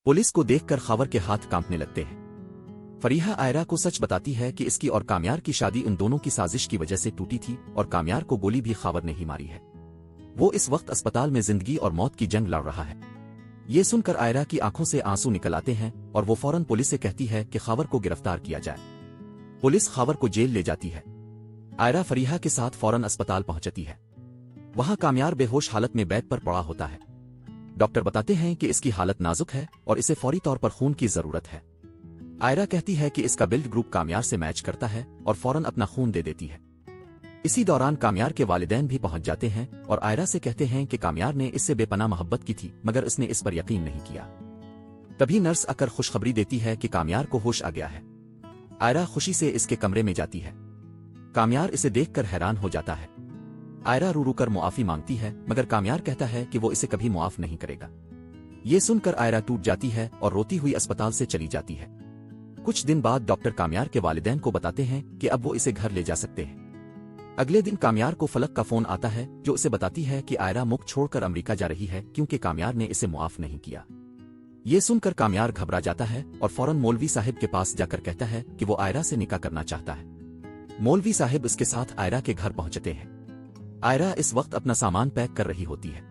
Police को देखकर खावर के हाथ कांपने लगते हैं। फरीहा आयरा को सच बताती है कि इसकी और काम्यार की शादी उन दोनों की साजिश की वजह से टूटी थी और काम्यार को गोली भी खावर ने ही मारी है। वो इस वक्त अस्पताल में जिंदगी और मौत की जंग लड़ रहा है। ये सुनकर आयरा की आंखों से आंसू निकल आते हैं और वो फौरन पुलिस से कहती है कि खावर को गिरफ्तार किया जाए। पुलिस खावर को जेल ले जाती है। आयरा फरीहा के साथ फौरन अस्पताल पहुंचती है। वहां काम्यार बेहोश हालत में बेड पर पड़ा होता है। डॉक्टर बताते हैं कि इसकी हालत नाजुक है और इसे फौरी तौर पर खून की जरूरत है। आयरा कहती है कि इसका ब्लड ग्रुप काम्यार से मैच करता है और फौरन अपना खून दे देती है। इसी दौरान काम्यार के वालिदैन भी पहुंच जाते हैं और आयरा से कहते हैं कि काम्यार ने इससे बेपनाह मोहब्बत की थी मगर इसने इस पर यकीन नहीं किया। तभी नर्स आकर खुशखबरी देती है कि काम्यार को होश आ गया है। आयरा खुशी से इसके कमरे में जाती है। काम्यार इसे देखकर हैरान हो जाता है। आयरा रू रू कर मुआफी मांगती है मगर काम्यार कहता है कि वो इसे कभी मुआफ नहीं करेगा। ये सुनकर आयरा टूट जाती है और रोती हुई अस्पताल से चली जाती है। कुछ दिन बाद डॉक्टर काम्यार के वालिदैन को बताते हैं कि अब वो इसे घर ले जा सकते हैं। अगले दिन काम्यार को फलक का फोन आता है जो उसे बताती है कि आयरा मुल्क छोड़कर अमेरिका जा रही है क्योंकि काम्यार ने इसे मुआफ नहीं किया। ये सुनकर काम्यार घबरा जाता है और फौरन मौलवी साहिब के पास जाकर कहता है कि वो आयरा से निकाह करना चाहता है। मौलवी साहिब इसके साथ आयरा के घर पहुंचते हैं। आयरा इस वक्त अपना सामान पैक कर रही होती है।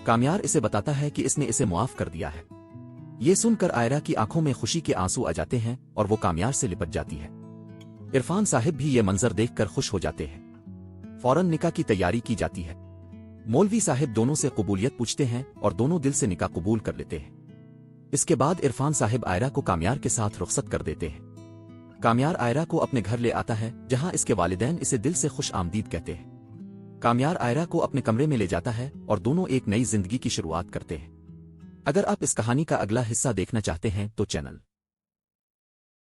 काम्यार इसे बताता है कि इसने इसे मुआफ कर दिया है। ये सुनकर आयरा की आंखों में खुशी के आंसू आ जाते हैं और वो काम्यार से लिपट जाती है। इरफान साहिब भी ये मंजर देखकर खुश हो जाते हैं। फौरन निकाह की तैयारी की जाती है। मौलवी साहिब दोनों से कबूलियत पूछते हैं और दोनों दिल से निकाह कबूल कर लेते हैं। इसके बाद इरफान साहिब आयरा को काम्यार के साथ रुखसत कर देते हैं। काम्यार आयरा को अपने घर ले आता है जहां इसके वालिदैन इसे दिल से खुश आमदीद कहते हैं। काम्यार आयरा को अपने कमरे में ले जाता है और दोनों एक नई जिंदगी की शुरुआत करते हैं। अगर आप इस कहानी का अगला हिस्सा देखना चाहते हैं तो चैनल